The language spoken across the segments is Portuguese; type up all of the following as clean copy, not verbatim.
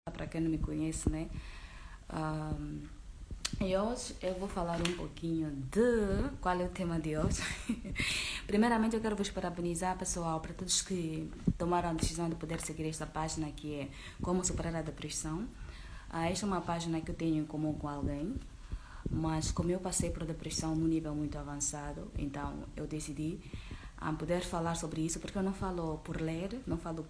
Para quem não me conhece, né? Ahm, e hoje eu vou falar um pouquinho de qual é o tema de hoje. Primeiramente, eu quero vos parabenizar, pessoal, para todos que tomaram a decisão de poder seguir esta página que é Como Superar a Depressão. Esta é uma página que eu tenho em comum com alguém, mas como eu passei por depressão num nível muito avançado, então eu decidi poder falar sobre isso, porque eu não falo por ler, não falo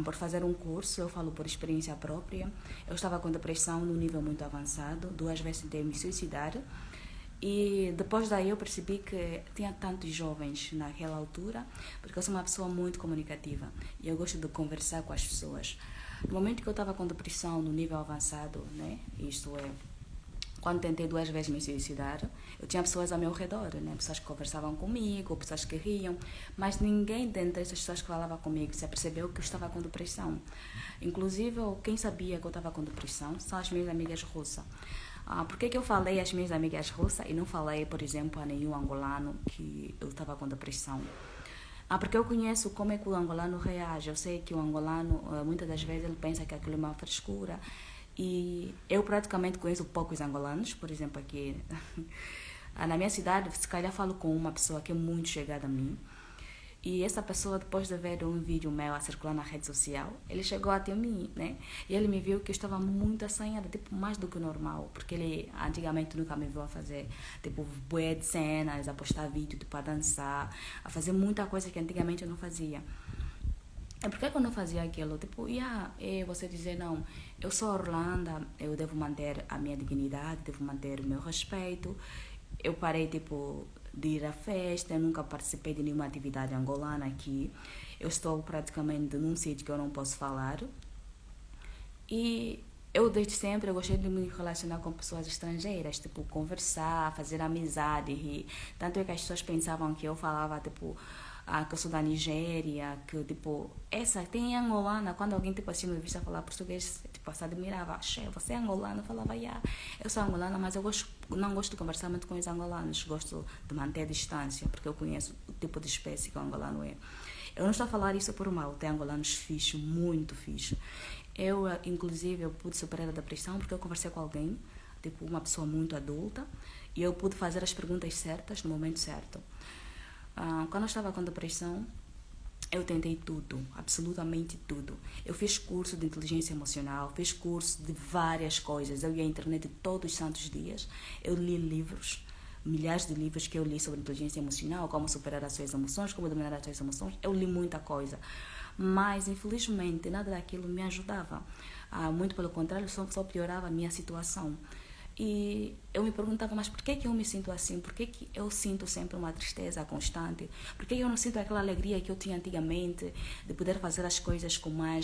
por fazer um curso, eu falo por experiência própria. Eu estava com depressão num nível muito avançado, 2 vezes tentei me suicidar. E depois daí eu percebi que tinha tantos jovens naquela altura, porque eu sou uma pessoa muito comunicativa e eu gosto de conversar com as pessoas. No momento que eu estava com depressão no nível avançado, né, isto é, quando tentei 2 vezes me suicidar, eu tinha pessoas ao meu redor, né? Pessoas que conversavam comigo, pessoas que riam, mas ninguém dentre essas pessoas que falavam comigo se apercebeu que eu estava com depressão. Inclusive, quem sabia que eu estava com depressão são as minhas amigas russas. Por que eu falei às minhas amigas russas e não falei, por exemplo, a nenhum angolano que eu estava com depressão? Porque eu conheço como é que o angolano reage. Eu sei que o angolano, muitas das vezes, ele pensa que aquilo é uma frescura. E eu praticamente conheço poucos angolanos, por exemplo, aqui na minha cidade, se calhar falo com uma pessoa que é muito chegada a mim. E essa pessoa, depois de ver um vídeo meu a circular na rede social, ele chegou até mim, né? E ele me viu que eu estava muito assanhada, tipo, mais do que o normal. Porque ele, antigamente, nunca me viu a fazer, tipo, bué de cenas, a postar vídeo, tipo, a dançar, a fazer muita coisa que antigamente eu não fazia. Por que eu não fazia aquilo? Tipo, você dizer, não, eu sou Orlando, eu devo manter a minha dignidade, devo manter o meu respeito. Eu parei, tipo, de ir à festa, eu nunca participei de nenhuma atividade angolana aqui. Eu estou praticamente num sítio que eu não posso falar. E eu, desde sempre, eu gostei de me relacionar com pessoas estrangeiras, tipo, conversar, fazer amizade, rir. Tanto é que as pessoas pensavam que eu falava, tipo, que eu sou da Nigéria, que, tipo, essa tem angolana. Quando alguém, tipo, assim, me visse a falar português, tipo, se admirava, che, você é angolana? Eu falava, eu sou angolana, mas não gosto de conversar muito com os angolanos, gosto de manter a distância, porque eu conheço o tipo de espécie que o angolano é. Eu não estou a falar isso por mal, tem angolanos fixos, muito fixos. Inclusive, eu pude superar a depressão porque eu conversei com alguém, tipo, uma pessoa muito adulta, e eu pude fazer as perguntas certas no momento certo. Quando eu estava com depressão, eu tentei tudo, absolutamente tudo. Eu fiz curso de inteligência emocional, fiz curso de várias coisas. Eu ia à internet todos os santos dias. Eu li livros, milhares de livros que eu li sobre inteligência emocional, como superar as suas emoções, como dominar as suas emoções. Eu li muita coisa. Mas, infelizmente, nada daquilo me ajudava. Muito pelo contrário, só piorava a minha situação. E eu me perguntava, mas por que eu me sinto assim? Por que eu sinto sempre uma tristeza constante? Por que eu não sinto aquela alegria que eu tinha antigamente de poder fazer as coisas como é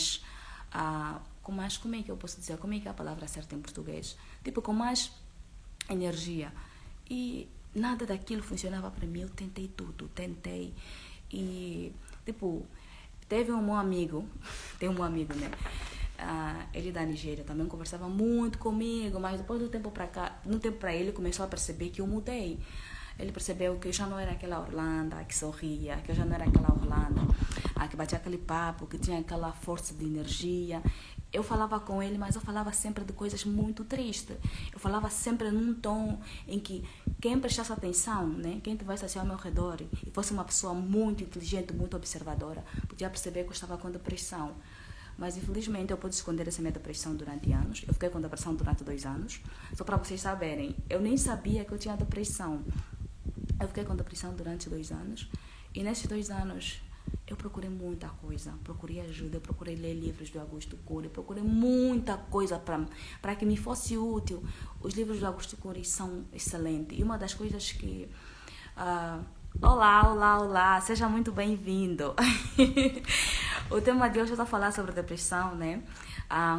que eu posso dizer? Como é que é a palavra certa em português? Tipo, com mais energia. E nada daquilo funcionava para mim. Eu tentei tudo, tentei. E, tipo, teve um bom amigo, tem um bom amigo, né? Ele da Nigéria também conversava muito comigo, mas depois do tempo para cá, no tempo para ele começou a perceber que eu mudei. Ele percebeu que eu já não era aquela Orlando que sorria, que eu já não era aquela Orlando que batia aquele papo, que tinha aquela força de energia. Eu falava com ele, mas eu falava sempre de coisas muito tristes. Eu falava sempre num tom em que quem prestasse atenção, né, quem tivesse assim ao meu redor e fosse uma pessoa muito inteligente, muito observadora, podia perceber que eu estava com depressão. Mas infelizmente eu pude esconder essa minha depressão durante anos. Eu fiquei com depressão durante 2 anos. Só para vocês saberem, eu nem sabia que eu tinha depressão. Eu fiquei com depressão durante 2 anos. E nesses 2 anos eu procurei muita coisa. Procurei ajuda, eu procurei ler livros do Augusto Cury. Procurei muita coisa para que me fosse útil. Os livros do Augusto Cury são excelentes. E uma das coisas que... olá, seja muito bem-vindo. O tema de hoje eu estou a falar sobre depressão, né?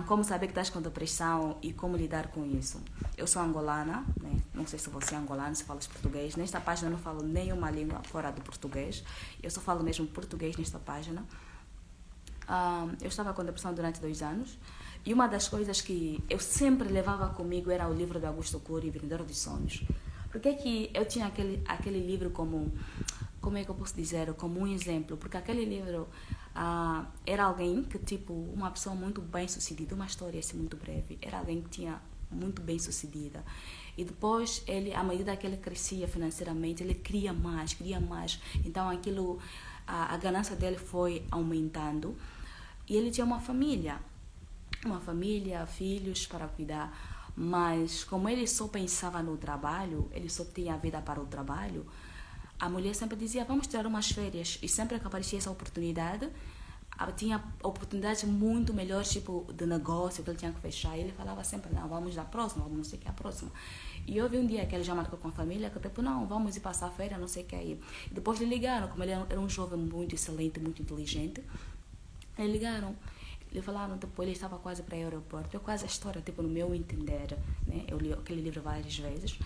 Como saber que estás com depressão e como lidar com isso. Eu sou angolana, né? Não sei se você é angolano, se falas português. Nesta página eu não falo nenhuma língua fora do português. Eu só falo mesmo português nesta página. Eu estava com depressão durante 2 anos. E uma das coisas que eu sempre levava comigo era o livro do Augusto Cury, Vendedor de Sonhos. Por que eu tinha aquele livro como é que eu posso dizer, como um exemplo, porque aquele livro era alguém que, tipo, uma pessoa muito bem sucedida, uma história assim muito breve, era alguém que tinha muito bem sucedida. E depois, ele, à medida que ele crescia financeiramente, ele queria mais, queria mais. Então, aquilo, a ganância dele foi aumentando. E ele tinha uma família, filhos para cuidar. Mas, como ele só pensava no trabalho, ele só tinha vida para o trabalho, a mulher sempre dizia, vamos tirar umas férias. E sempre que aparecia essa oportunidade, tinha oportunidades muito melhores, tipo, de negócio que ele tinha que fechar. E ele falava sempre, não, vamos na próxima, vamos não sei o que é a próxima. E houve um dia que ele já marcou com a família, que tipo, não, vamos ir passar a férias, não sei o que é. E depois lhe ligaram, como ele era um jovem muito excelente, muito inteligente, eles ligaram. Lhe falaram, tipo, ele estava quase para o aeroporto. É quase a história, tipo, no meu entender, né? Eu li aquele livro várias vezes.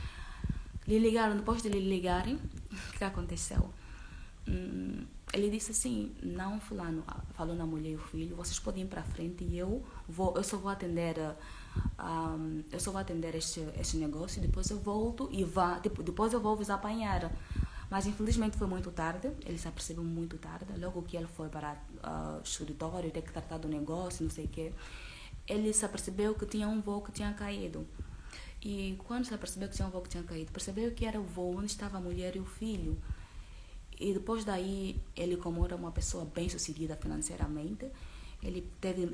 Lhe ligaram, depois de lhe ligarem, o que aconteceu? Ele disse assim, não, fulano, falou na mulher e o filho, vocês podem ir para frente e eu só vou atender, este negócio, depois eu volto e depois eu vou vos apanhar. Mas infelizmente foi muito tarde, ele se apercebeu muito tarde, logo que ele foi para o escritório, ter que tratar do negócio, não sei o quê, ele se apercebeu que tinha um voo que tinha caído. E quando se apercebeu que tinha um voo que tinha caído, percebeu que era o voo onde estava a mulher e o filho. E depois daí, ele, como era uma pessoa bem sucedida financeiramente, ele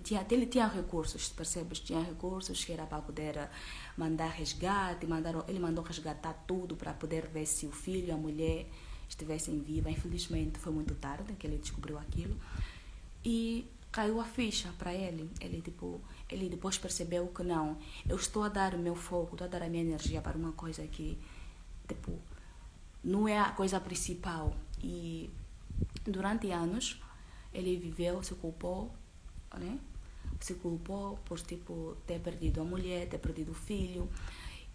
tinha recursos, percebes? Tinha recursos que era para poder mandar resgate, ele mandou resgatar tudo para poder ver se o filho e a mulher estivessem vivos. Infelizmente, foi muito tarde que ele descobriu aquilo. E caiu a ficha para ele. Ele depois percebeu que não, eu estou a dar o meu foco, estou a dar a minha energia para uma coisa que, tipo, não é a coisa principal. E durante anos ele viveu, se culpou, né? Se culpou por, tipo, ter perdido a mulher, ter perdido o filho.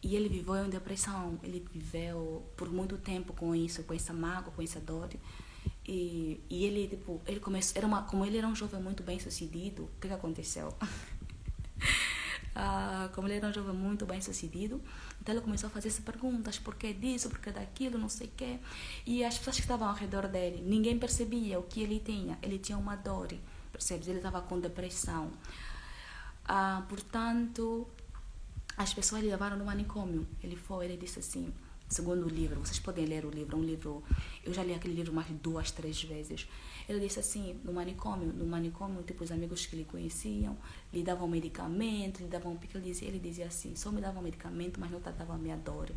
E ele viveu em depressão. Ele viveu por muito tempo com isso, com essa mágoa, com essa dor. E ele, tipo, ele começou, como ele era um jovem muito bem sucedido, o que aconteceu? Como ele era um jovem muito bem sucedido, então ele começou a fazer-se perguntas, por que disso, por que daquilo, não sei o quê. E as pessoas que estavam ao redor dele, ninguém percebia o que ele tinha uma dor, percebes? Ele estava com depressão. Portanto, as pessoas lhe levaram no manicômio. Ele disse assim, segundo o livro, vocês podem ler o livro, eu já li aquele livro mais de 2, 3 vezes. Ele disse assim, no manicômio, tipo, os amigos que lhe conheciam, lhe davam medicamento, ele dizia assim, só me davam medicamento, mas não tratavam a minha dor.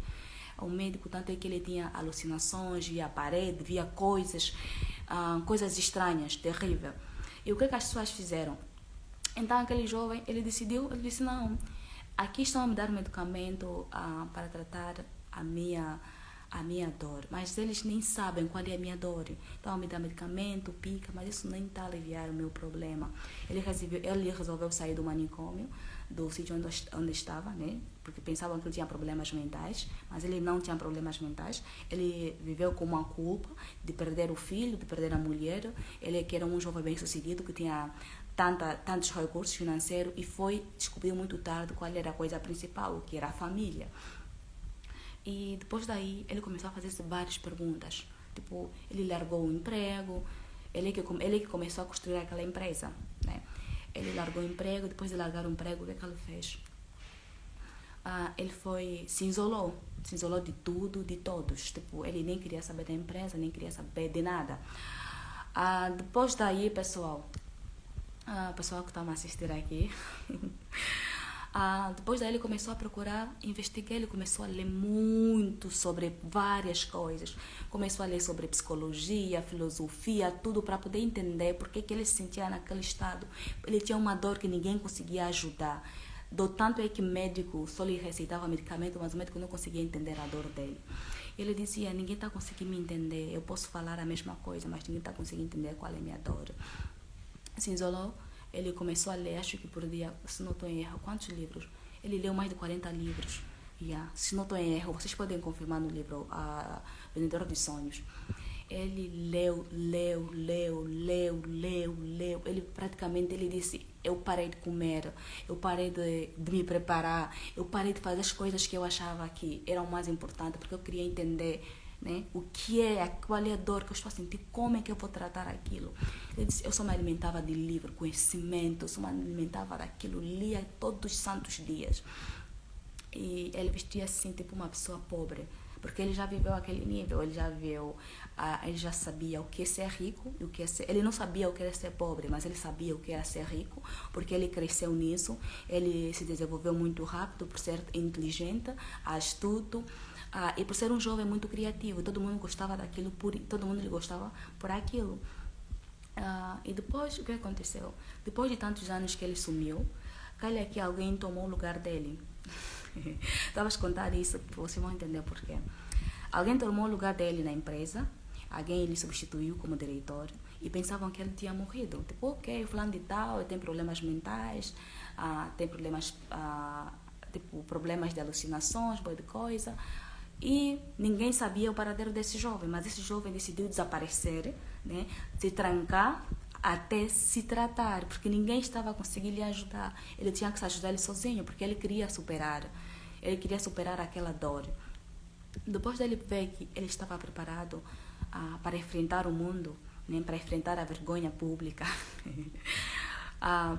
O médico, tanto é que ele tinha alucinações, via a parede, via coisas estranhas, terrível. E o que as pessoas fizeram? Então aquele jovem, ele disse, não, aqui estão a me dar medicamento para tratar a minha dor, mas eles nem sabem qual é a minha dor. Então me dá medicamento, pica, mas isso nem está a aliviar o meu problema. Ele resolveu sair do manicômio, do sítio onde estava, né? Porque pensavam que ele tinha problemas mentais, mas ele não tinha problemas mentais. Ele viveu com uma culpa de perder o filho, de perder a mulher. Ele que era um jovem bem sucedido, que tinha tantos recursos financeiros, e descobriu muito tarde qual era a coisa principal, que era a família. E depois daí ele começou a fazer-se várias perguntas. Tipo, ele largou o emprego, ele que começou a construir aquela empresa, né? Ele largou o emprego, depois de largar o emprego, o que ele fez? Ele se isolou de tudo, de todos. Tipo, ele nem queria saber da empresa, nem queria saber de nada. Depois daí, pessoal que está me assistindo aqui, depois daí ele começou a procurar, investigar, ele começou a ler muito sobre várias coisas. Começou a ler sobre psicologia, filosofia, tudo para poder entender por que ele se sentia naquele estado. Ele tinha uma dor que ninguém conseguia ajudar. Do tanto é que o médico só lhe receitava medicamento, mas o médico não conseguia entender a dor dele. Ele dizia, ninguém está conseguindo me entender, eu posso falar a mesma coisa, mas ninguém está conseguindo entender qual é a minha dor. Se isolou. Ele começou a ler, acho que por dia, se não estou em erro, quantos livros? Ele leu mais de 40 livros. Se não estou em erro, vocês podem confirmar no livro Vendedor de Sonhos. Ele leu. Ele praticamente disse, eu parei de comer, eu parei de me preparar, eu parei de fazer as coisas que eu achava que eram mais importantes, porque eu queria entender né? Qual é a dor que eu estou a sentir, como é que eu vou tratar aquilo. Ele disse, eu só me alimentava de livro, conhecimento, eu só me alimentava daquilo, lia todos os santos dias. E ele vestia assim, tipo uma pessoa pobre, porque ele já viveu aquele nível, ele já sabia o que é ser rico e o que é ser, ele não sabia o que era ser pobre, mas ele sabia o que era ser rico, porque ele cresceu nisso, ele se desenvolveu muito rápido por ser inteligente, astuto, e por ser um jovem muito criativo, todo mundo gostava daquilo, todo mundo lhe gostava por aquilo. E depois, o que aconteceu? Depois de tantos anos que ele sumiu, calha que alguém tomou o lugar dele. Estava a contar isso, vocês vão entender porquê. Alguém tomou o lugar dele na empresa, alguém lhe substituiu como diretor e pensavam que ele tinha morrido. Tipo, ok, fulano de tal, ele tem problemas mentais, tem problemas, tipo, problemas de alucinações, boa de coisa. E ninguém sabia o paradeiro desse jovem, mas esse jovem decidiu desaparecer, né? Se trancar até se tratar, porque ninguém estava a conseguir lhe ajudar. Ele tinha que se ajudar ele sozinho, porque ele queria superar. Ele queria superar aquela dor. Depois dele ver que ele estava preparado para enfrentar o mundo, né? Para enfrentar a vergonha pública,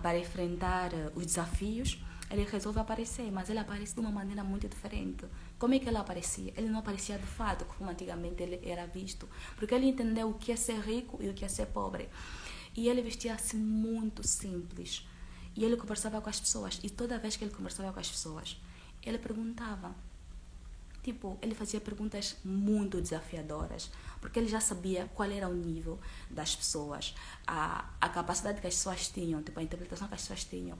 para enfrentar os desafios, ele resolve aparecer, mas ele aparece de uma maneira muito diferente. Como é que ele aparecia? Ele não aparecia de fato, como antigamente ele era visto, porque ele entendeu o que é ser rico e o que é ser pobre. E ele vestia-se muito simples. E ele conversava com as pessoas, e toda vez que ele conversava com as pessoas, ele perguntava. Tipo, ele fazia perguntas muito desafiadoras, porque ele já sabia qual era o nível das pessoas, a capacidade que as pessoas tinham, tipo, a interpretação que as pessoas tinham,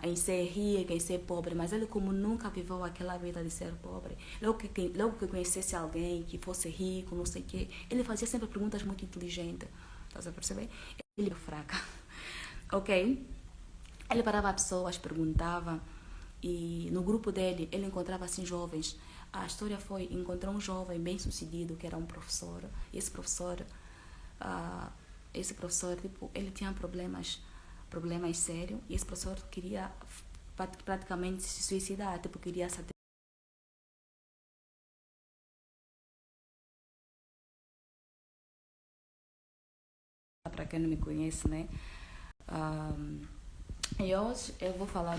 em ser rico, em ser pobre, mas ele como nunca viveu aquela vida de ser pobre, logo que conhecesse alguém que fosse rico, não sei o quê, ele fazia sempre perguntas muito inteligentes, estás a perceber? Ele era fraca, ok? Ele parava as pessoas, perguntava, e no grupo dele ele encontrava assim jovens. A história foi, encontrou um jovem bem sucedido que era um professor, e ah, esse professor, tipo, ele tinha problemas sérios, e esse professor queria praticamente se suicidar, tipo, queria se para quem não me conhece, né? E hoje eu vou falar